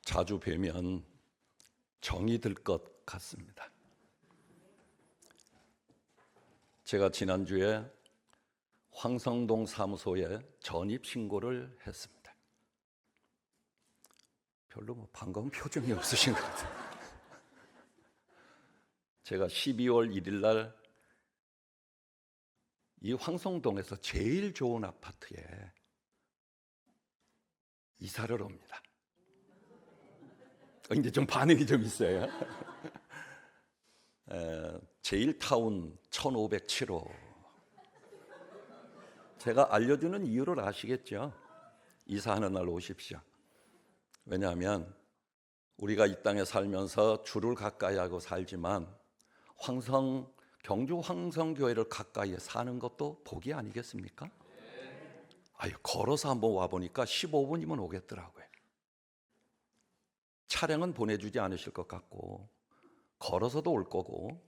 자주 뵈면 정이 들 것 같습니다. 제가 지난주에 황성동 사무소에 전입 신고를 했습니다. 별로 반가운 표정이 없으신 것 같아요. 제가 12월 1일 날 이 황성동에서 제일 좋은 아파트에 이사를 옵니다. 이제 좀 반응이 좀 있어요. 제일타운 1507호. 제가 알려주는 이유를 아시겠죠? 이사하는 날 오십시오. 왜냐하면 우리가 이 땅에 살면서 주를 가까이 하고 살지만 경주 황성교회를 가까이 사는 것도 복이 아니겠습니까? 걸어서 한번 와보니까 15분이면 오겠더라고요. 차량은 보내주지 않으실 것 같고 걸어서도 올 거고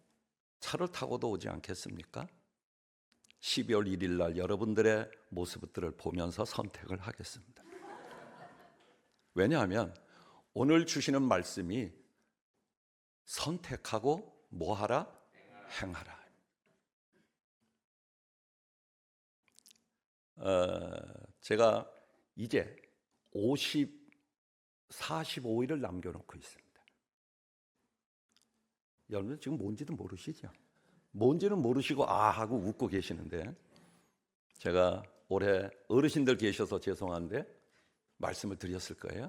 차를 타고도 오지 않겠습니까? 12월 1일 날 여러분들의 모습들을 보면서 선택을 하겠습니다. 왜냐하면 오늘 주시는 말씀이 선택하고 뭐하라? 행하라. 제가 이제 45일을 남겨놓고 있습니다. 여러분 지금 뭔지도 모르시죠? 뭔지는 모르시고 하고 웃고 계시는데, 제가 올해 어르신들 계셔서 죄송한데 말씀을 드렸을 거예요.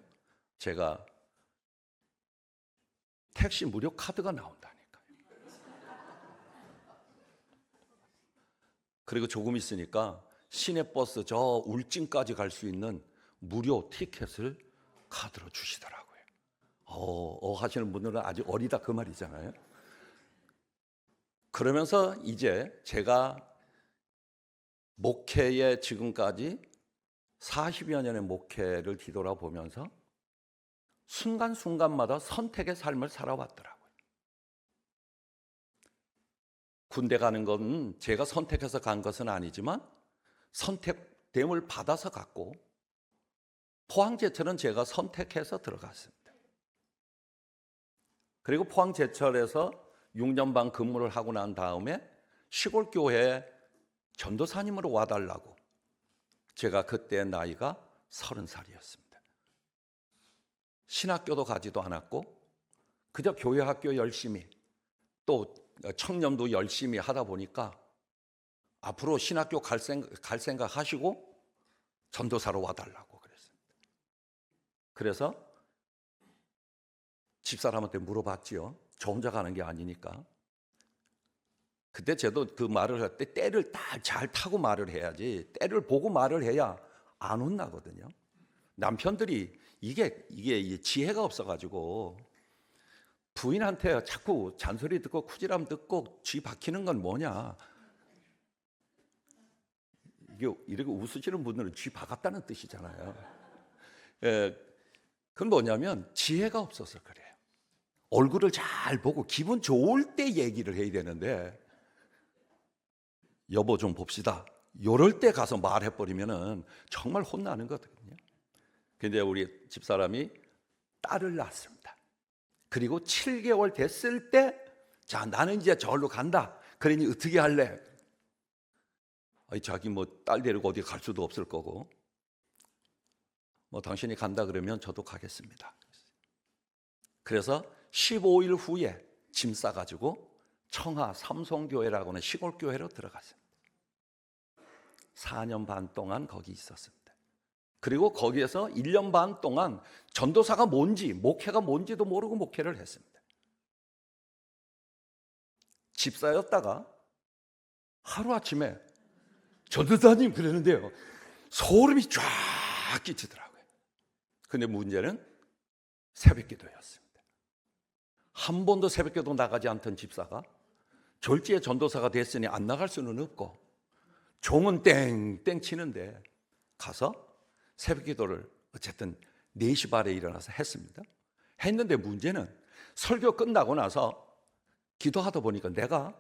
제가 택시 무료 카드가 나온다니까요. 그리고 조금 있으니까 시내버스 저 울진까지 갈 수 있는 무료 티켓을 카드로 주시더라고요. 하시는 분들은 아직 어리다 그 말이잖아요. 그러면서 이제 제가 목회에 지금까지 40여 년의 목회를 뒤돌아보면서 순간순간마다 선택의 삶을 살아왔더라고요. 군대 가는 건 제가 선택해서 간 것은 아니지만 선택됨을 받아서 갔고, 포항제철은 제가 선택해서 들어갔습니다. 그리고 포항제철에서 6년 반 근무를 하고 난 다음에 시골교회에 전도사님으로 와달라고, 제가 그때 나이가 30살이었습니다. 신학교도 가지도 않았고 그저 교회 학교 열심히, 또 청년도 열심히 하다 보니까 앞으로 신학교 갈 생각 하시고 전도사로 와달라고 그랬습니다. 그래서 집사람한테 물어봤지요. 저 혼자 가는 게 아니니까. 그때 저도 그 말을 할 때 때를 딱 잘 타고 말을 해야지, 때를 보고 말을 해야 안 혼나거든요. 남편들이 이게 지혜가 없어가지고 부인한테 자꾸 잔소리 듣고 쿠지람 듣고 쥐 박히는 건 뭐냐, 이렇게 웃으시는 분들은 쥐 박았다는 뜻이잖아요. 그건 뭐냐면 지혜가 없어서 그래요. 얼굴을 잘 보고 기분 좋을 때 얘기를 해야 되는데, 여보 좀 봅시다, 이럴 때 가서 말해버리면 정말 혼나는 거거든요. 근데 우리 집사람이 딸을 낳았습니다. 그리고 7개월 됐을 때, 자 나는 이제 저기로 간다. 그러니 어떻게 할래? 자기 딸 데리고 어디 갈 수도 없을 거고, 당신이 간다 그러면 저도 가겠습니다. 그래서 15일 후에 짐 싸가지고 청하 삼성교회라고 하는 시골교회로 들어갔습니다. 4년 반 동안 거기 있었습니다. 그리고 거기에서 1년 반 동안 전도사가 뭔지, 목회가 뭔지도 모르고 목회를 했습니다. 집사였다가 하루아침에 전도사님 그러는데요, 소름이 쫙 끼치더라고요. 근데 문제는 새벽기도였습니다. 한 번도 새벽기도 나가지 않던 집사가 졸지에 전도사가 됐으니 안 나갈 수는 없고, 종은 땡땡 치는데 가서 새벽기도를 어쨌든 4시 반에 일어나서 했는데 문제는 설교 끝나고 나서 기도하다 보니까 내가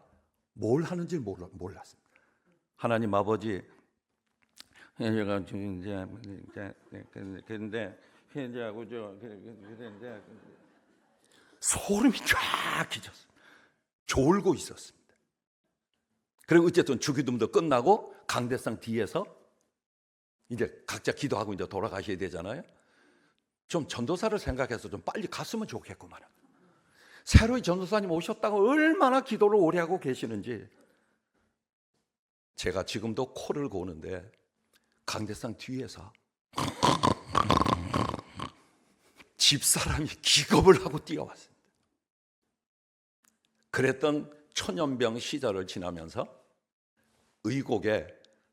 뭘 하는지 몰랐습니다. 하나님 아버지, 제가 이제 그런데 피해자하고 그랬는데 소름이 쫙 끼쳤습니다. 졸고 있었습니다. 그리고 어쨌든 주기도문도 끝나고 강대상 뒤에서 이제 각자 기도하고 이제 돌아가셔야 되잖아요. 좀 전도사를 생각해서 좀 빨리 갔으면 좋겠구만. 새로이 전도사님 오셨다고 얼마나 기도를 오래 하고 계시는지. 제가 지금도 코를 고는데 강대상 뒤에서 집사람이 기겁을 하고 뛰어왔습니다. 그랬던 초년병 시절을 지나면서 의곡에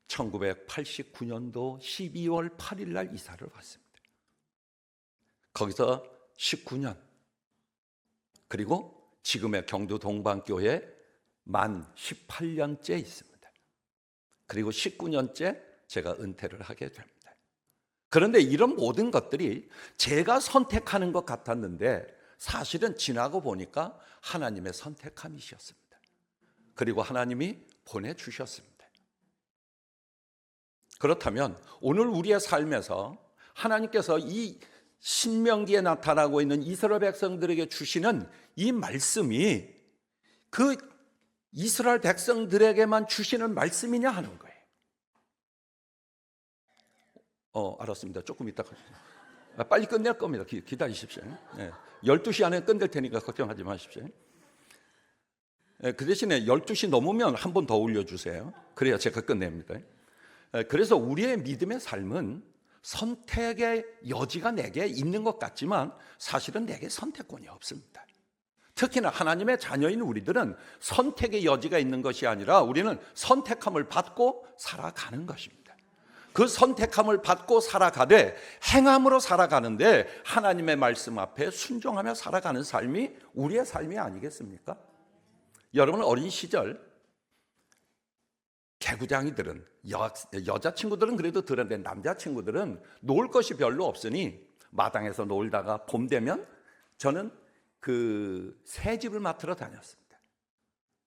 1989년도 12월 8일 날 이사를 왔습니다. 거기서 19년, 그리고 지금의 경주 동방교회 만 18년째 있습니다. 그리고 19년째 제가 은퇴를 하게 됩니다. 그런데 이런 모든 것들이 제가 선택하는 것 같았는데 사실은 지나고 보니까 하나님의 선택함이셨습니다. 그리고 하나님이 보내주셨습니다. 그렇다면 오늘 우리의 삶에서 하나님께서 이 신명기에 나타나고 있는 이스라엘 백성들에게 주시는 이 말씀이 그 이스라엘 백성들에게만 주시는 말씀이냐 하는 거예요. 알았습니다. 조금 이따 빨리 끝낼 겁니다. 기다리십시오. 12시 안에 끝낼 테니까 걱정하지 마십시오. 그 대신에 12시 넘으면 한 번 더 올려주세요. 그래야 제가 끝냅니다. 그래서 우리의 믿음의 삶은 선택의 여지가 내게 있는 것 같지만 사실은 내게 선택권이 없습니다. 특히나 하나님의 자녀인 우리들은 선택의 여지가 있는 것이 아니라 우리는 선택함을 받고 살아가는 것입니다. 그 선택함을 받고 살아가되 행함으로 살아가는데 하나님의 말씀 앞에 순종하며 살아가는 삶이 우리의 삶이 아니겠습니까? 여러분 어린 시절 개구장이들은 여자친구들은 그래도 들었는데 남자친구들은 놀 것이 별로 없으니 마당에서 놀다가 봄 되면 저는 그 새집을 맡으러 다녔습니다.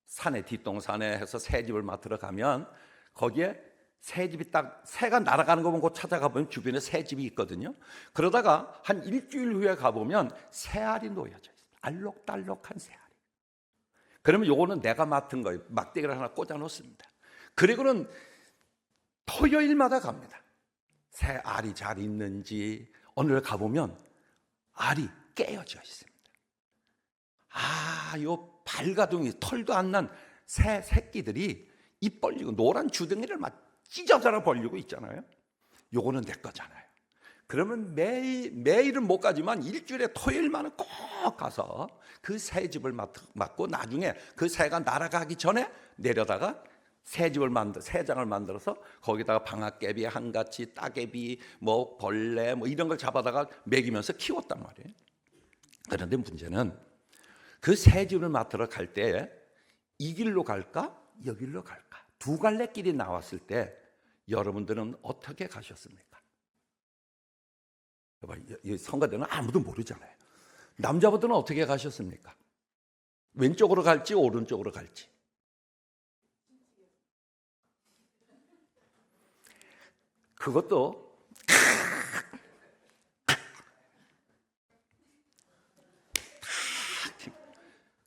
산에 뒷동산에 해서 새집을 맡으러 가면 거기에 새집이 딱 새가 날아가는 거 보고 찾아가 보면 주변에 새집이 있거든요. 그러다가 한 일주일 후에 가보면 새알이 놓여져 있어요. 알록달록한 새알이. 그러면 요거는 내가 맡은 거예요. 막대기를 하나 꽂아 놓습니다. 그리고는 토요일마다 갑니다. 새 알이 잘 있는지. 오늘 가보면 알이 깨어져 있습니다. 요 발가둥이 털도 안 난 새 새끼들이 입 벌리고 노란 주둥이를 막 찢어져라 벌리고 있잖아요. 요거는 내 거잖아요. 그러면 매일은 못 가지만 일주일에 토요일만은 꼭 가서 그 새집을 맡고 나중에 그 새가 날아가기 전에 내려다가 새장을 만들어서 거기다가 방앗개비, 한가치, 따개비, 뭐 벌레 뭐 이런 걸 잡아다가 먹이면서 키웠단 말이에요. 그런데 문제는 그 새집을 맡으러 갈 때 이 길로 갈까? 여길로 갈까? 두 갈래 길이 나왔을 때 여러분들은 어떻게 가셨습니까? 이 성가대는 아무도 모르잖아요. 남자분들은 어떻게 가셨습니까? 왼쪽으로 갈지 오른쪽으로 갈지. 그것도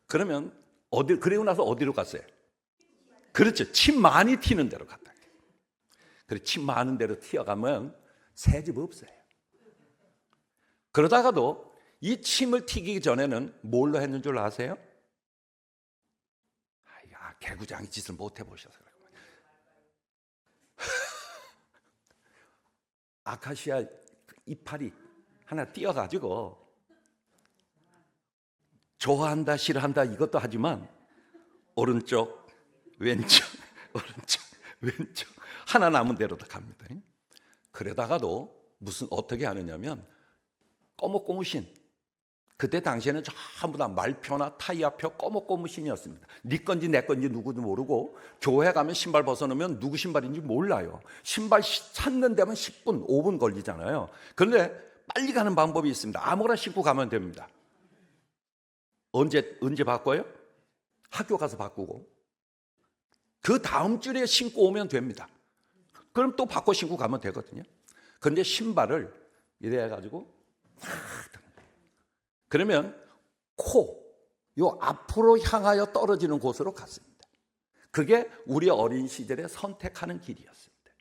그러면 그리고 나서 어디로 갔어요? 그렇죠. 침 많이 튀는 데로 갔다. 그래 침 많은 데로 튀어가면 새집 없어요. 그러다가도 이 침을 튀기기 전에는 뭘로 했는 줄 아세요? 개구장이 짓을 못 해보셔서 그래요. 아카시아 이파리 하나 띄어가지고 좋아한다 싫어한다 이것도 하지만 오른쪽 왼쪽 오른쪽 왼쪽 하나 남은 대로 다 갑니다. 그러다가도 어떻게 하느냐면 꼬뭇꼬뭇신 그때 당시에는 전부 다 말표나 타이어표 꼬뭇꼬뭇신이었습니다. 네 건지 내 건지 누구도 모르고 교회 가면 신발 벗어놓으면 누구 신발인지 몰라요. 신발 찾는 데면 10분 5분 걸리잖아요. 그런데 빨리 가는 방법이 있습니다. 아무거나 신고 가면 됩니다. 언제 바꿔요? 학교 가서 바꾸고 그 다음 주에 신고 오면 됩니다. 그럼 또 바꿔 신고 가면 되거든요. 그런데 신발을 이래 해가지고 그러면 요 앞으로 향하여 떨어지는 곳으로 갔습니다. 그게 우리 어린 시절에 선택하는 길이었습니다.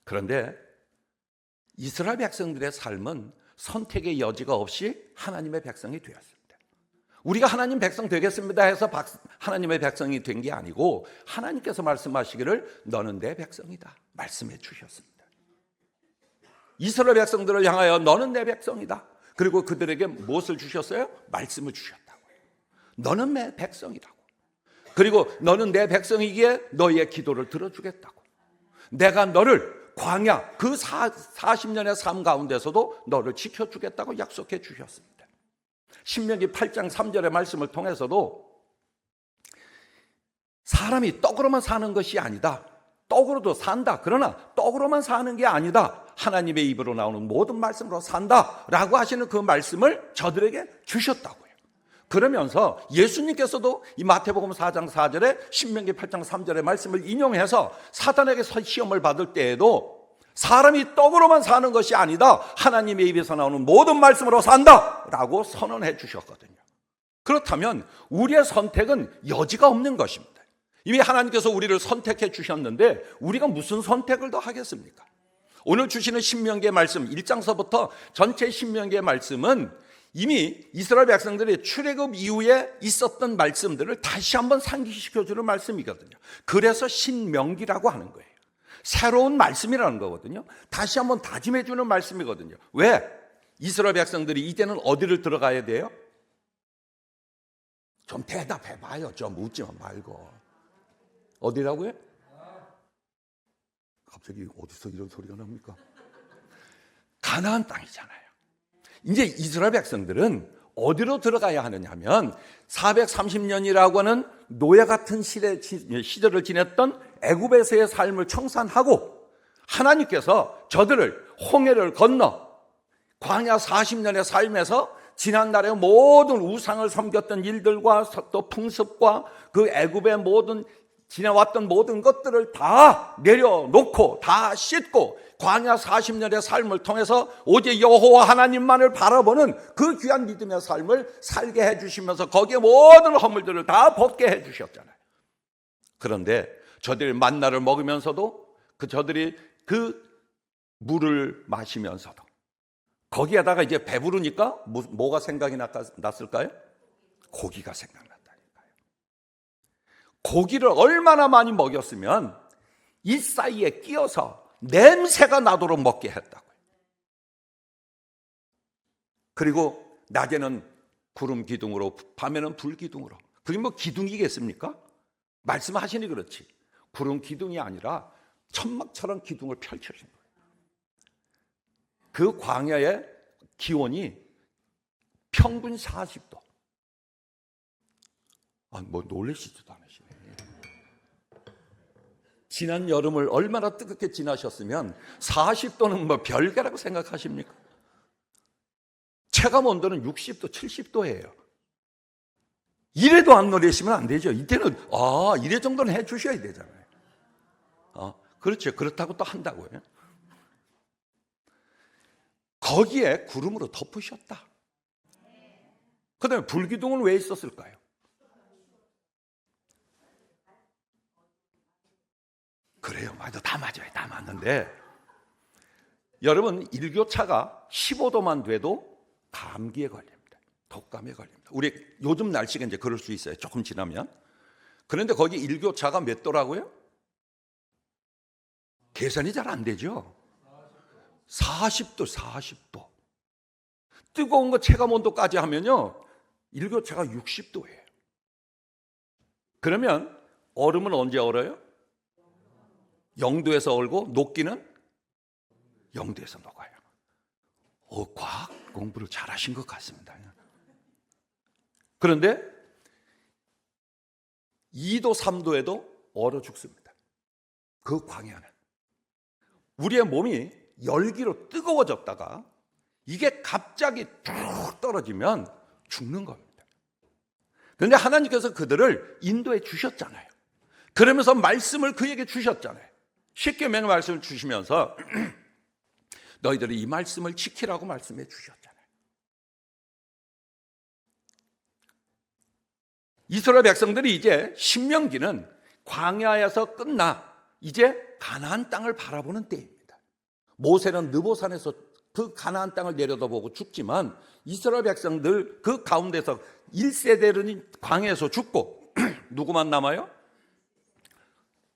그런데 이스라엘 백성들의 삶은 선택의 여지가 없이 하나님의 백성이 되었습니다. 우리가 하나님 백성 되겠습니다 해서 하나님의 백성이 된 게 아니고 하나님께서 말씀하시기를 너는 내 백성이다 말씀해 주셨습니다. 이스라엘 백성들을 향하여 너는 내 백성이다. 그리고 그들에게 무엇을 주셨어요? 말씀을 주셨다고요. 너는 내 백성이라고. 그리고 너는 내 백성이기에 너희의 기도를 들어주겠다고. 내가 너를 광야 그 40년의 삶 가운데서도 너를 지켜주겠다고 약속해 주셨습니다. 신명기 8장 3절의 말씀을 통해서도 사람이 떡으로만 사는 것이 아니다. 떡으로도 산다. 그러나 떡으로만 사는 게 아니다. 하나님의 입으로 나오는 모든 말씀으로 산다라고 하시는 그 말씀을 저들에게 주셨다고요. 그러면서 예수님께서도 이 마태복음 4장 4절에 신명기 8장 3절의 말씀을 인용해서 사단에게 시험을 받을 때에도 사람이 떡으로만 사는 것이 아니다. 하나님의 입에서 나오는 모든 말씀으로 산다라고 선언해 주셨거든요. 그렇다면 우리의 선택은 여지가 없는 것입니다. 이미 하나님께서 우리를 선택해 주셨는데 우리가 무슨 선택을 더 하겠습니까? 오늘 주시는 신명기의 말씀 1장서부터 전체 신명기의 말씀은 이미 이스라엘 백성들이 출애굽 이후에 있었던 말씀들을 다시 한번 상기시켜주는 말씀이거든요. 그래서 신명기라고 하는 거예요. 새로운 말씀이라는 거거든요. 다시 한번 다짐해주는 말씀이거든요. 왜? 이스라엘 백성들이 이제는 어디를 들어가야 돼요? 좀 대답해봐요. 좀 웃지만 말고. 어디라고요? 갑자기 어디서 이런 소리가 납니까? 가나안 땅이잖아요. 이제 이스라엘 백성들은 어디로 들어가야 하느냐 하면 430년이라고 하는 노예 같은 시절을 지냈던 애굽에서의 삶을 청산하고 하나님께서 저들을 홍해를 건너 광야 40년의 삶에서 지난날의 모든 우상을 섬겼던 일들과 또 풍습과 그 애굽의 모든 지나왔던 모든 것들을 다 내려놓고 다 씻고 광야 40년의 삶을 통해서 오직 여호와 하나님만을 바라보는 그 귀한 믿음의 삶을 살게 해주시면서 거기에 모든 허물들을 다 벗게 해주셨잖아요. 그런데 저들이 만나를 먹으면서도 저들이 그 물을 마시면서도 거기에다가 이제 배부르니까 뭐가 생각이 났을까요? 고기가 생각났다니까요. 고기를 얼마나 많이 먹였으면 이 사이에 끼어서 냄새가 나도록 먹게 했다고요. 그리고 낮에는 구름 기둥으로 밤에는 불 기둥으로. 그게 뭐 기둥이겠습니까? 말씀하시니 그렇지. 구름 기둥이 아니라 천막처럼 기둥을 펼쳐진 거예요. 그 광야의 기온이 평균 40도. 뭐 놀라시지도 않으시네. 지난 여름을 얼마나 뜨겁게 지나셨으면 40도는 뭐 별개라고 생각하십니까? 체감 온도는 60도, 70도예요. 이래도 안 놀라시면 안 되죠. 이때는 이래 정도는 해 주셔야 되잖아요. 그렇죠. 그렇다고 또 한다고요. 거기에 구름으로 덮으셨다. 그 다음에 불기둥은 왜 있었을까요? 그래요. 맞아. 다 맞아요. 다 맞는데 여러분 일교차가 15도만 돼도 감기에 걸립니다. 독감에 걸립니다. 우리 요즘 날씨가 이제 그럴 수 있어요. 조금 지나면. 그런데 거기 일교차가 몇 도라고요? 계산이 잘 안 되죠. 40도, 40도. 뜨거운 거 체감 온도까지 하면요. 일교차가 60도예요. 그러면 얼음은 언제 얼어요? 0도에서 얼고 녹기는 0도에서 녹아요. 과학 공부를 잘하신 것 같습니다. 그런데 2도, 3도에도 얼어 죽습니다. 그 광야는. 우리의 몸이 열기로 뜨거워졌다가 이게 갑자기 툭 떨어지면 죽는 겁니다. 그런데 하나님께서 그들을 인도해 주셨잖아요. 그러면서 말씀을 그에게 주셨잖아요. 쉽게 말씀을 주시면서 너희들이 이 말씀을 지키라고 말씀해 주셨잖아요. 이스라엘 백성들이 이제 신명기는 광야에서 끝나 이제 가나안 땅을 바라보는 때입니다. 모세는 느보산에서 그 가나안 땅을 내려다보고 죽지만 이스라엘 백성들 그 가운데서 1세대는 광야에서 죽고 누구만 남아요?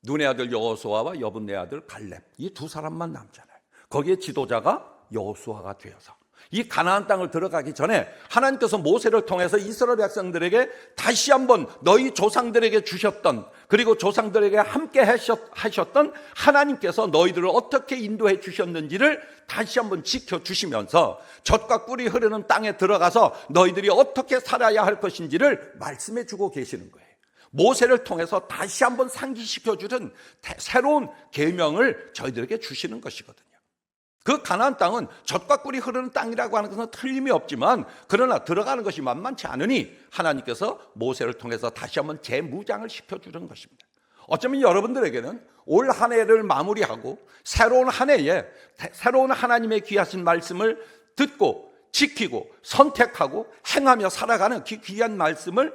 눈의 아들 여호수아와 여분의 아들 갈렙, 이 두 사람만 남잖아요. 거기에 지도자가 여호수아가 되어서 이 가나안 땅을 들어가기 전에 하나님께서 모세를 통해서 이스라엘 백성들에게 다시 한번 너희 조상들에게 주셨던, 그리고 조상들에게 함께 하셨던 하나님께서 너희들을 어떻게 인도해 주셨는지를 다시 한번 지켜주시면서 젖과 꿀이 흐르는 땅에 들어가서 너희들이 어떻게 살아야 할 것인지를 말씀해 주고 계시는 거예요. 모세를 통해서 다시 한번 상기시켜주는 새로운 계명을 저희들에게 주시는 것이거든요. 그 가나안 땅은 젖과 꿀이 흐르는 땅이라고 하는 것은 틀림이 없지만, 그러나 들어가는 것이 만만치 않으니 하나님께서 모세를 통해서 다시 한번 재무장을 시켜주는 것입니다. 어쩌면 여러분들에게는 올 한 해를 마무리하고 새로운 한 해에 새로운 하나님의 귀하신 말씀을 듣고 지키고 선택하고 행하며 살아가는 귀한 말씀을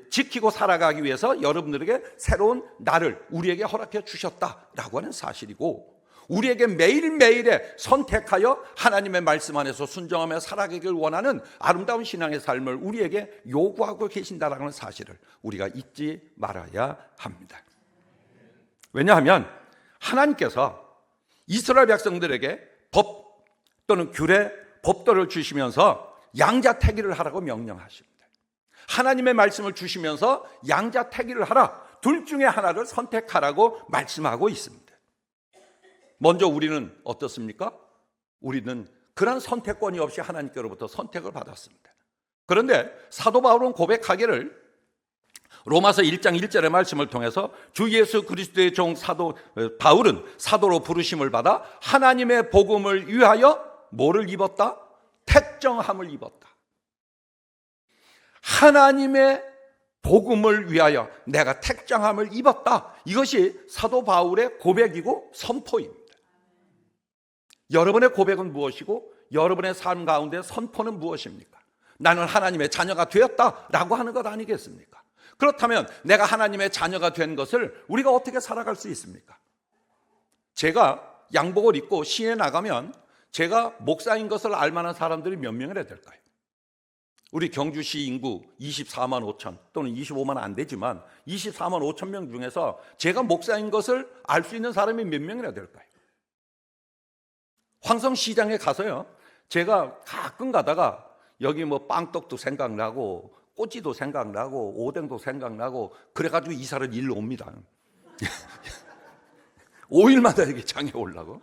지키고 살아가기 위해서 여러분들에게 새로운 날을 우리에게 허락해 주셨다라고 하는 사실이고, 우리에게 매일매일에 선택하여 하나님의 말씀 안에서 순종하며 살아가길 원하는 아름다운 신앙의 삶을 우리에게 요구하고 계신다라는 사실을 우리가 잊지 말아야 합니다. 왜냐하면 하나님께서 이스라엘 백성들에게 법 또는 규례, 법도를 주시면서 양자택일을 하라고 명령하십니다. 하나님의 말씀을 주시면서 양자택일을 하라, 둘 중에 하나를 선택하라고 말씀하고 있습니다. 먼저 우리는 어떻습니까? 우리는 그런 선택권이 없이 하나님께로부터 선택을 받았습니다. 그런데 사도 바울은 고백하기를 로마서 1장 1절의 말씀을 통해서 주 예수 그리스도의 종 사도 바울은 사도로 부르심을 받아 하나님의 복음을 위하여 뭐를 입었다? 택정함을 입었다. 하나님의 복음을 위하여 내가 택정함을 입었다. 이것이 사도 바울의 고백이고 선포입니다. 여러분의 고백은 무엇이고 여러분의 삶 가운데 선포는 무엇입니까? 나는 하나님의 자녀가 되었다라고 하는 것 아니겠습니까? 그렇다면 내가 하나님의 자녀가 된 것을 우리가 어떻게 살아갈 수 있습니까? 제가 양복을 입고 시에 나가면 제가 목사인 것을 알만한 사람들이 몇 명이나 될까요? 우리 경주시 인구 24만 5천 또는 25만 안 되지만 24만 5천 명 중에서 제가 목사인 것을 알 수 있는 사람이 몇 명이나 될까요? 황성시장에 가서요, 제가 가끔 가다가 여기 뭐 빵떡도 생각나고 꼬지도 생각나고 오뎅도 생각나고 그래가지고 이사를 일로 옵니다. 5일마다 여기 장에 오려고.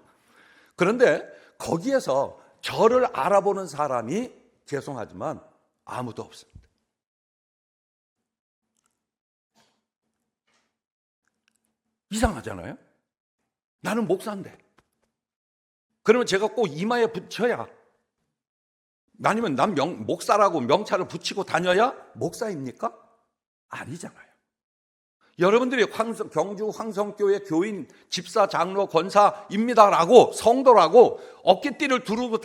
그런데 거기에서 저를 알아보는 사람이 죄송하지만 아무도 없습니다. 이상하잖아요. 나는 목사인데. 그러면 제가 꼭 이마에 붙여야, 아니면 난 목사라고 명찰을 붙이고 다녀야 목사입니까? 아니잖아요. 여러분들이 경주 황성교회 교인, 집사, 장로, 권사입니다라고, 성도라고 어깨띠를 두르고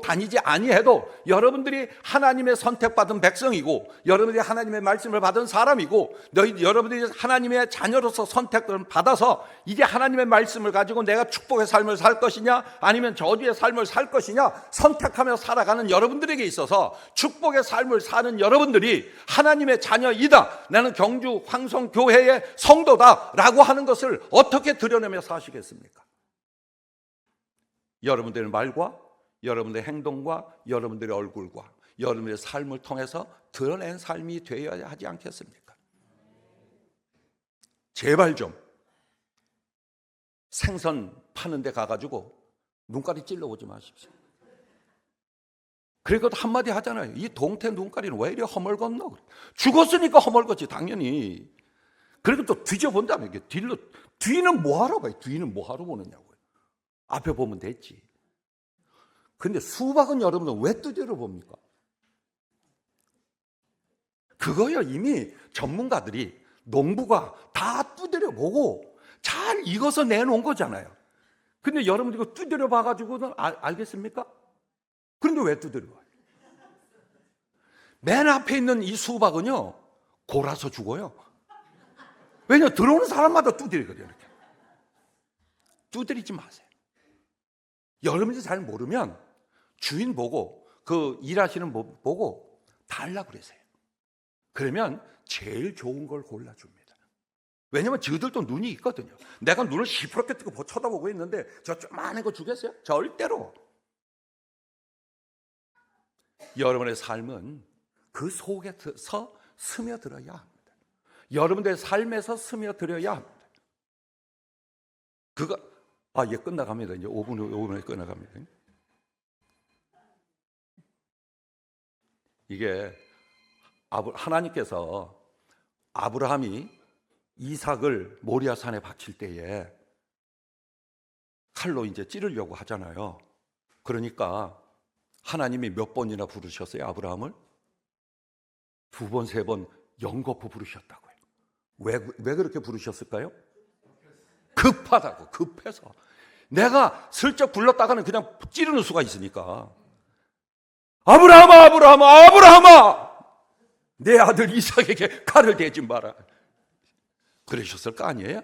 다니지 아니해도 여러분들이 하나님의 선택받은 백성이고 여러분들이 하나님의 말씀을 받은 사람이고 여러분들이 하나님의 자녀로서 선택을 받아서 이제 하나님의 말씀을 가지고 내가 축복의 삶을 살 것이냐 아니면 저주의 삶을 살 것이냐 선택하며 살아가는 여러분들에게 있어서 축복의 삶을 사는 여러분들이 하나님의 자녀이다, 나는 경주 황성교회의 성도다라고 하는 것을 어떻게 드러내며 사시겠습니까? 여러분들의 말과 여러분들의 행동과 여러분들의 얼굴과 여러분들의 삶을 통해서 드러낸 삶이 되어야 하지 않겠습니까? 제발 좀 생선 파는 데 가가지고 눈깔이 찔러오지 마십시오. 그리고 한마디 하잖아요. 이 동태 눈깔이는 왜 이리 허물겄노? 죽었으니까 허물겄지 당연히. 그리고 또 뒤져본다면 이게 뒤는 뭐하러 봐요? 뒤는 뭐하러 보느냐고요. 앞에 보면 됐지. 근데 수박은 여러분들 왜 두드려 봅니까? 그거요, 이미 전문가들이 농부가 다 두드려 보고 잘 익어서 내놓은 거잖아요. 근데 여러분 이거 두드려 봐가지고는 알겠습니까? 그런데 왜 두드려 봐요? 맨 앞에 있는 이 수박은요, 골아서 죽어요. 왜냐, 들어오는 사람마다 두드리거든요, 이렇게. 두드리지 마세요. 여러분이 잘 모르면 주인 보고, 그 일하시는 분 보고 달라고 그러세요. 그러면 제일 좋은 걸 골라줍니다. 왜냐면 저들도 눈이 있거든요. 내가 눈을 시퍼렇게 뜨고 쳐다보고 있는데 저 조그마한 거 주겠어요? 절대로. 여러분의 삶은 그 속에서 스며들어야 합니다. 여러분들의 삶에서 스며들어야 합니다. 예, 끝나갑니다. 이제 5분에 끝나갑니다. 이게 하나님께서 아브라함이 이삭을 모리아산에 바칠 때에 칼로 이제 찌르려고 하잖아요. 그러니까 하나님이 몇 번이나 부르셨어요, 아브라함을? 2번, 3번 연거푸 부르셨다고요. 왜 그렇게 부르셨을까요? 급하다고, 급해서. 내가 슬쩍 불렀다가는 그냥 찌르는 수가 있으니까. 아브라함아, 아브라함아, 아브라함아! 내 아들 이삭에게 칼을 대지 마라. 그러셨을 거 아니에요?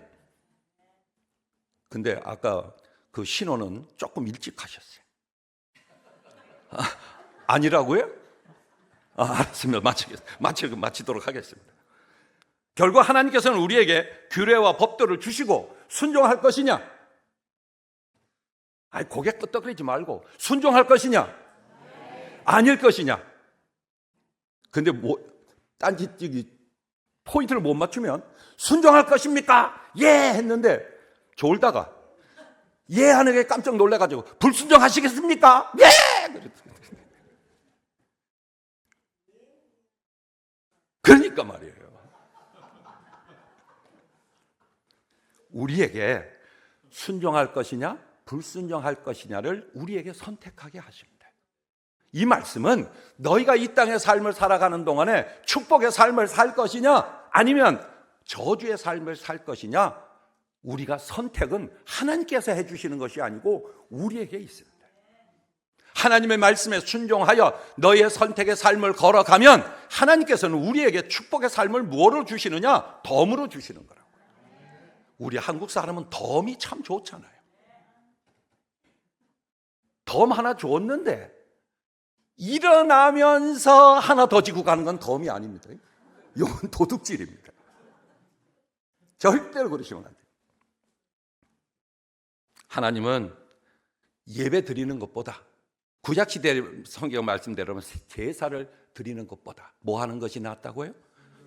근데 아까 그 신호는 조금 일찍 하셨어요. 아니라고요? 알았습니다. 마치도록 하겠습니다. 결국 하나님께서는 우리에게 규례와 법도를 주시고 순종할 것이냐? 고개 끄덕거리지 말고 순종할 것이냐? 아닐 것이냐? 근데 딴짓 포인트를 못 맞추면 순종할 것입니까? 예! 했는데 졸다가 예! 하는 게 깜짝 놀라가지고 불순종하시겠습니까? 예! 그러니까 말이에요. 우리에게 순종할 것이냐 불순종할 것이냐를 우리에게 선택하게 하십니다. 이 말씀은 너희가 이 땅의 삶을 살아가는 동안에 축복의 삶을 살 것이냐 아니면 저주의 삶을 살 것이냐, 우리가 선택은 하나님께서 해주시는 것이 아니고 우리에게 있습니다. 하나님의 말씀에 순종하여 너희의 선택의 삶을 걸어가면 하나님께서는 우리에게 축복의 삶을 뭐로 주시느냐? 덤으로 주시는 거라고. 우리 한국 사람은 덤이 참 좋잖아요. 덤 하나 줬는데 일어나면서 하나 더 지고 가는 건 덤이 아닙니다. 이건 도둑질입니다. 절대로 그러시면 안 돼요. 하나님은 예배 드리는 것보다, 구약시대 성경 말씀대로는 제사를 드리는 것보다 뭐 하는 것이 낫다고요?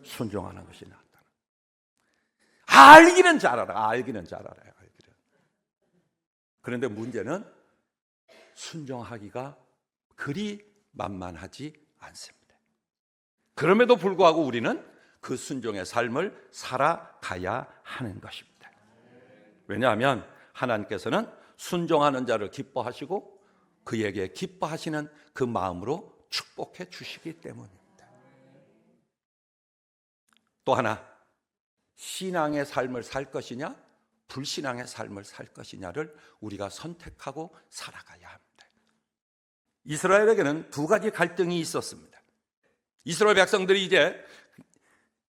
순종하는 것이 낫다. 알기는 잘 알아요. 그런데 문제는 순종하기가 그리 만만하지 않습니다. 그럼에도 불구하고 우리는 그 순종의 삶을 살아가야 하는 것입니다. 왜냐하면 하나님께서는 순종하는 자를 기뻐하시고 그에게 기뻐하시는 그 마음으로 축복해 주시기 때문입니다. 또 하나, 신앙의 삶을 살 것이냐 불신앙의 삶을 살 것이냐를 우리가 선택하고 살아가야 합니다. 이스라엘에게는 두 가지 갈등이 있었습니다. 이스라엘 백성들이 이제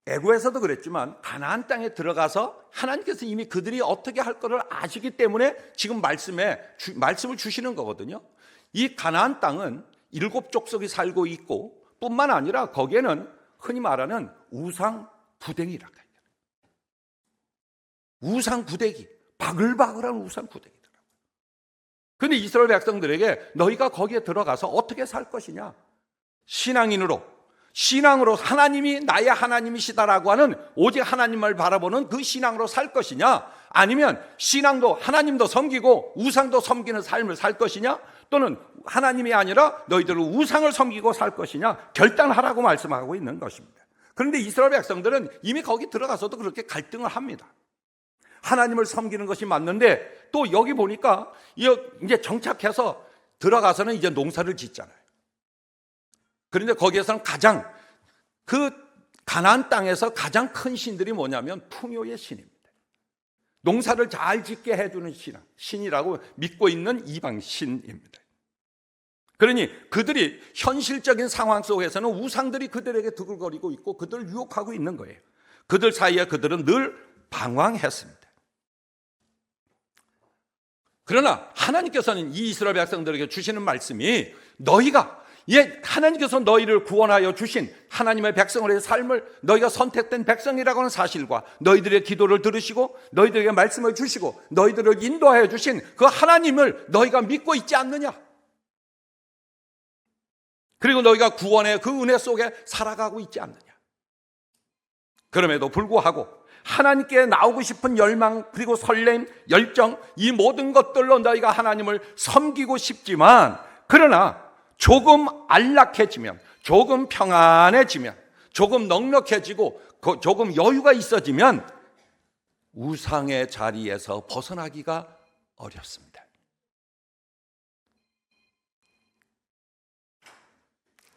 애굽에서도 그랬지만 가나안 땅에 들어가서 하나님께서 이미 그들이 어떻게 할 것을 아시기 때문에 지금 말씀을 주시는 거거든요. 이 가나안 땅은 7족속이 살고 있고 뿐만 아니라 거기에는 흔히 말하는 우상 구덩이라고 해요. 우상 구덩이, 바글바글한 우상 구덩이더라고요. 그런데 이스라엘 백성들에게 너희가 거기에 들어가서 어떻게 살 것이냐? 신앙으로 하나님이 나의 하나님이시다라고 하는 오직 하나님을 바라보는 그 신앙으로 살 것이냐, 아니면 신앙도 하나님도 섬기고 우상도 섬기는 삶을 살 것이냐, 또는 하나님이 아니라 너희들은 우상을 섬기고 살 것이냐 결단하라고 말씀하고 있는 것입니다. 그런데 이스라엘 백성들은 이미 거기 들어가서도 그렇게 갈등을 합니다. 하나님을 섬기는 것이 맞는데 또 여기 보니까 이제 정착해서 들어가서는 이제 농사를 짓잖아요. 그런데 거기에서는 그 가나안 땅에서 가장 큰 신들이 뭐냐면 풍요의 신입니다. 농사를 잘 짓게 해주는 신이라고 믿고 있는 이방신입니다. 그러니 그들이 현실적인 상황 속에서는 우상들이 그들에게 드글거리고 있고 그들을 유혹하고 있는 거예요. 그들 사이에 그들은 늘 방황했습니다. 그러나 하나님께서는 이 이스라엘 백성들에게 주시는 말씀이 하나님께서 너희를 구원하여 주신 하나님의 백성으로의 삶을 너희가 선택된 백성이라고 하는 사실과 너희들의 기도를 들으시고 너희들에게 말씀을 주시고 너희들을 인도하여 주신 그 하나님을 너희가 믿고 있지 않느냐? 그리고 너희가 구원의 그 은혜 속에 살아가고 있지 않느냐? 그럼에도 불구하고 하나님께 나오고 싶은 열망 그리고 설렘, 열정 이 모든 것들로 너희가 하나님을 섬기고 싶지만 그러나 조금 안락해지면 조금 평안해지면 조금 넉넉해지고 조금 여유가 있어지면 우상의 자리에서 벗어나기가 어렵습니다.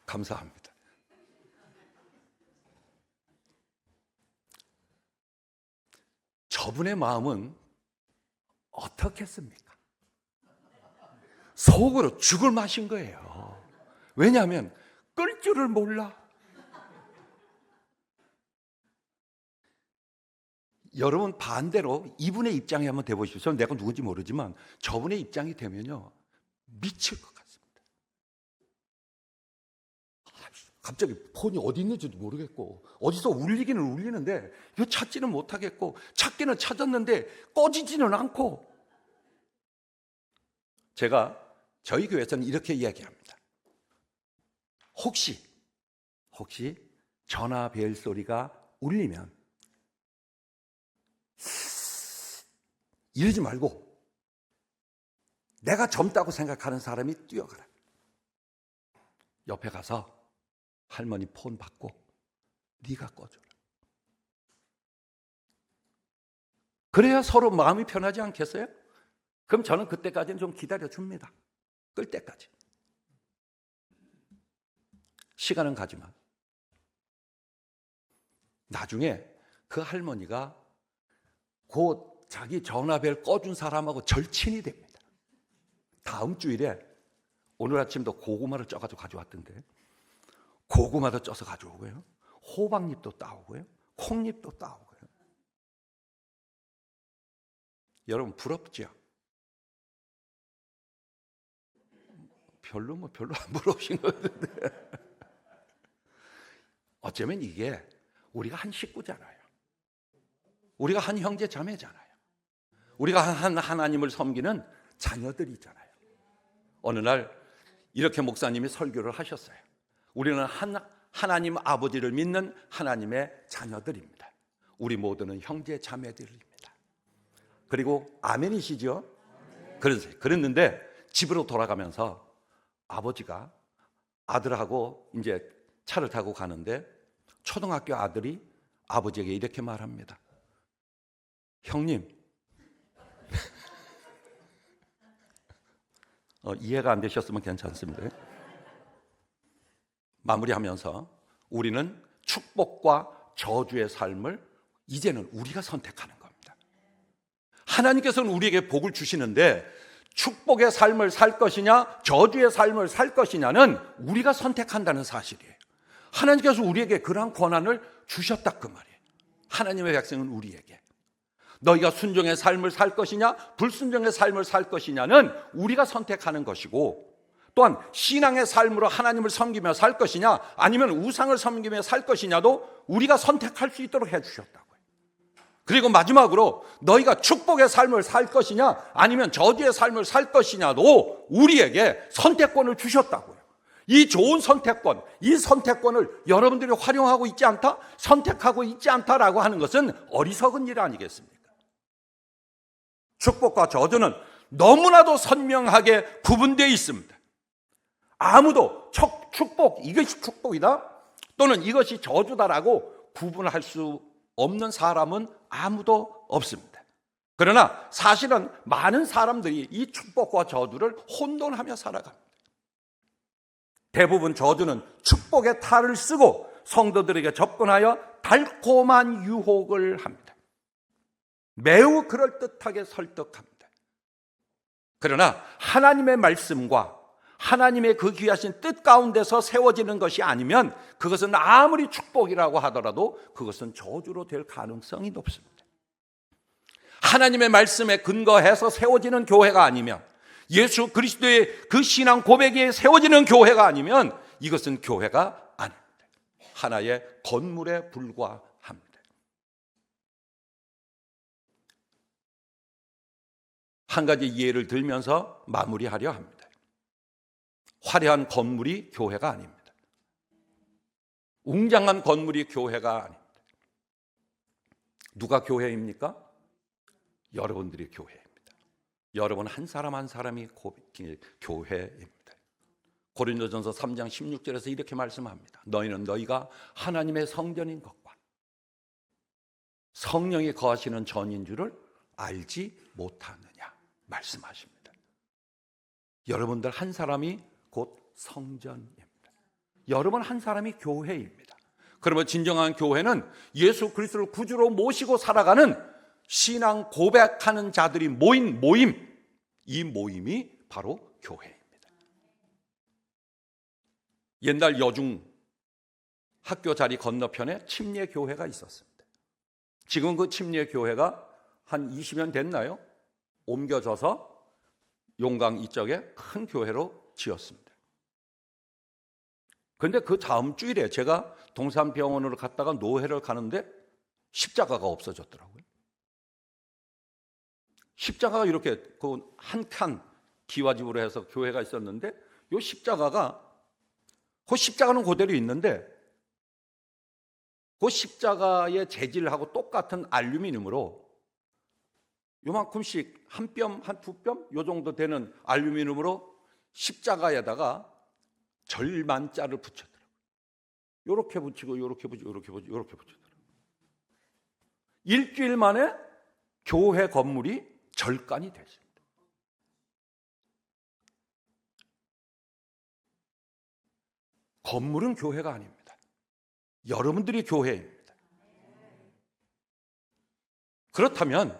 감사합니다. 저분의 마음은 어떻겠습니까? 속으로 죽을 맛인 거예요. 왜냐하면 끌 줄을 몰라. 여러분 반대로 이분의 입장에 한번 대보십시오. 저는 내가 누군지 모르지만 저분의 입장이 되면요 미칠 것 같습니다. 갑자기 폰이 어디 있는지도 모르겠고 어디서 울리기는 울리는데 이거 찾지는 못하겠고 찾기는 찾았는데 꺼지지는 않고. 제가 저희 교회에서는 이렇게 이야기합니다. 혹시 전화 벨 소리가 울리면 이러지 말고 내가 젊다고 생각하는 사람이 뛰어가라. 옆에 가서 할머니 폰 받고 네가 꺼줘라. 그래야 서로 마음이 편하지 않겠어요? 그럼 저는 그때까지는 좀 기다려줍니다. 끌 때까지. 시간은 가지만 나중에 그 할머니가 곧 자기 전화벨 꺼준 사람하고 절친이 됩니다. 다음 주일에 오늘 아침도 고구마를 쪄가지고 가져왔던데 고구마도 쪄서 가져오고요 호박잎도 따오고요 콩잎도 따오고요. 여러분 부럽죠? 별로 안 부러우신 것 같은데 어쩌면 이게 우리가 한 식구잖아요. 우리가 한 형제 자매잖아요. 우리가 한 하나님을 섬기는 자녀들이잖아요. 어느 날 이렇게 목사님이 설교를 하셨어요. 우리는 하나님 아버지를 믿는 하나님의 자녀들입니다. 우리 모두는 형제 자매들입니다. 그리고 아멘이시죠? 그랬는데 집으로 돌아가면서 아버지가 아들하고 이제 차를 타고 가는데 초등학교 아들이 아버지에게 이렇게 말합니다. 형님, 이해가 안 되셨으면 괜찮습니다. 마무리하면서 우리는 축복과 저주의 삶을 이제는 우리가 선택하는 겁니다. 하나님께서는 우리에게 복을 주시는데 축복의 삶을 살 것이냐 저주의 삶을 살 것이냐는 우리가 선택한다는 사실이에요. 하나님께서 우리에게 그러한 권한을 주셨다 그 말이에요. 하나님의 백성은 우리에게 너희가 순종의 삶을 살 것이냐 불순종의 삶을 살 것이냐는 우리가 선택하는 것이고 또한 신앙의 삶으로 하나님을 섬기며 살 것이냐 아니면 우상을 섬기며 살 것이냐도 우리가 선택할 수 있도록 해주셨다고요. 그리고 마지막으로 너희가 축복의 삶을 살 것이냐 아니면 저주의 삶을 살 것이냐도 우리에게 선택권을 주셨다고요. 이 좋은 선택권, 이 선택권을 여러분들이 활용하고 있지 않다? 선택하고 있지 않다라고 하는 것은 어리석은 일 아니겠습니까? 축복과 저주는 너무나도 선명하게 구분되어 있습니다. 아무도 축복, 이것이 축복이다 또는 이것이 저주다라고 구분할 수 없는 사람은 아무도 없습니다. 그러나 사실은 많은 사람들이 이 축복과 저주를 혼돈하며 살아갑니다. 대부분 저주는 축복의 탈을 쓰고 성도들에게 접근하여 달콤한 유혹을 합니다. 매우 그럴듯하게 설득합니다. 그러나 하나님의 말씀과 하나님의 그 귀하신 뜻 가운데서 세워지는 것이 아니면 그것은 아무리 축복이라고 하더라도 그것은 저주로 될 가능성이 높습니다. 하나님의 말씀에 근거해서 세워지는 교회가 아니면, 예수 그리스도의 그 신앙 고백에 세워지는 교회가 아니면 이것은 교회가 아닙니다. 하나의 건물에 불과합니다. 한 가지 예를 들면서 마무리하려 합니다. 화려한 건물이 교회가 아닙니다. 웅장한 건물이 교회가 아닙니다. 누가 교회입니까? 여러분들이 교회입니다. 여러분 한 사람 한 사람이 교회입니다. 고린도전서 3장 16절에서 이렇게 말씀합니다. 너희는 너희가 하나님의 성전인 것과 성령이 거하시는 전인 줄을 알지 못하느냐 말씀하십니다. 여러분들 한 사람이 곧 성전입니다. 여러분 한 사람이 교회입니다. 그러면 진정한 교회는 예수 그리스도를 구주로 모시고 살아가는 신앙 고백하는 자들이 모인 모임, 이 모임이 바로 교회입니다. 옛날 여중 학교 자리 건너편에 침례교회가 있었습니다. 지금 그 침례교회가 한 20년 됐나요? 옮겨져서 용강 이쪽에 큰 교회로 지었습니다. 그런데 그 다음 주일에 제가 동산병원으로 갔다가 노회를 가는데 십자가가 없어졌더라고요. 십자가가 이렇게 그 한 칸 기와집으로 해서 교회가 있었는데 이 십자가가 그 십자가는 그대로 있는데 그 십자가의 재질하고 똑같은 알루미늄으로 요만큼씩 한 뼘, 한 두 뼘 요 정도 되는 알루미늄으로 십자가에다가 절만자를 붙였더라고요. 요렇게 붙이고 요렇게 붙이고 요렇게 붙이고 요렇게 붙였더라고요. 일주일 만에 교회 건물이 절간이 됐습니다. 건물은 교회가 아닙니다. 여러분들이 교회입니다. 그렇다면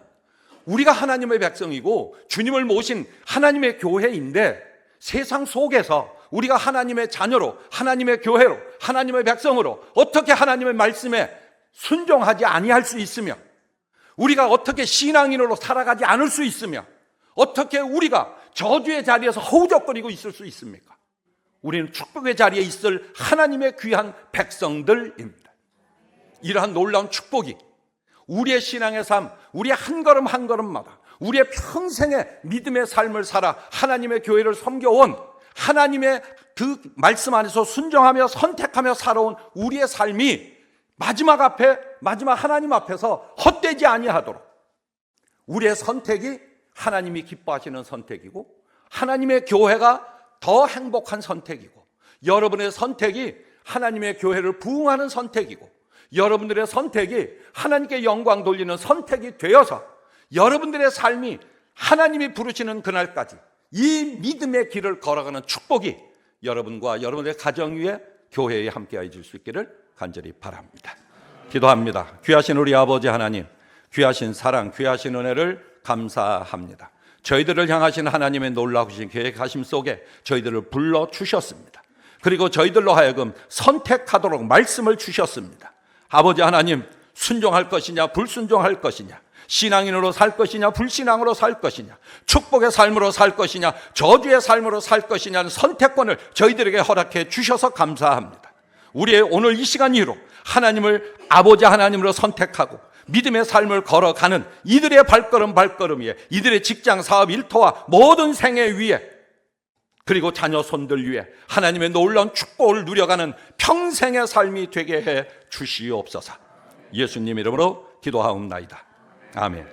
우리가 하나님의 백성이고 주님을 모신 하나님의 교회인데 세상 속에서 우리가 하나님의 자녀로, 하나님의 교회로, 하나님의 백성으로 어떻게 하나님의 말씀에 순종하지 아니할 수 있으며, 우리가 어떻게 신앙인으로 살아가지 않을 수 있으며, 어떻게 우리가 저주의 자리에서 허우적거리고 있을 수 있습니까? 우리는 축복의 자리에 있을 하나님의 귀한 백성들입니다. 이러한 놀라운 축복이 우리의 신앙의 삶, 우리의 한 걸음 한 걸음마다 우리의 평생의 믿음의 삶을 살아 하나님의 교회를 섬겨온 하나님의 그 말씀 안에서 순종하며 선택하며 살아온 우리의 삶이 마지막 하나님 앞에서 헛되지 아니하도록 우리의 선택이 하나님이 기뻐하시는 선택이고, 하나님의 교회가 더 행복한 선택이고, 여러분의 선택이 하나님의 교회를 부흥하는 선택이고, 여러분들의 선택이 하나님께 영광 돌리는 선택이 되어서 여러분들의 삶이 하나님이 부르시는 그날까지 이 믿음의 길을 걸어가는 축복이 여러분과 여러분의 가정 위에 교회에 함께해 줄 수 있기를 간절히 바랍니다. 기도합니다. 귀하신 우리 아버지 하나님, 귀하신 사랑, 귀하신 은혜를 감사합니다. 저희들을 향하신 하나님의 놀라우신 계획하심 속에 저희들을 불러주셨습니다. 그리고 저희들로 하여금 선택하도록 말씀을 주셨습니다. 아버지 하나님, 순종할 것이냐 불순종할 것이냐, 신앙인으로 살 것이냐 불신앙으로 살 것이냐, 축복의 삶으로 살 것이냐 저주의 삶으로 살 것이냐는 선택권을 저희들에게 허락해 주셔서 감사합니다. 우리의 오늘 이 시간 이후로 하나님을 아버지 하나님으로 선택하고 믿음의 삶을 걸어가는 이들의 발걸음 위에, 이들의 직장, 사업, 일터와 모든 생애 위에, 그리고 자녀 손들 위에 하나님의 놀라운 축복을 누려가는 평생의 삶이 되게 해 주시옵소서. 예수님 이름으로 기도하옵나이다. 아멘.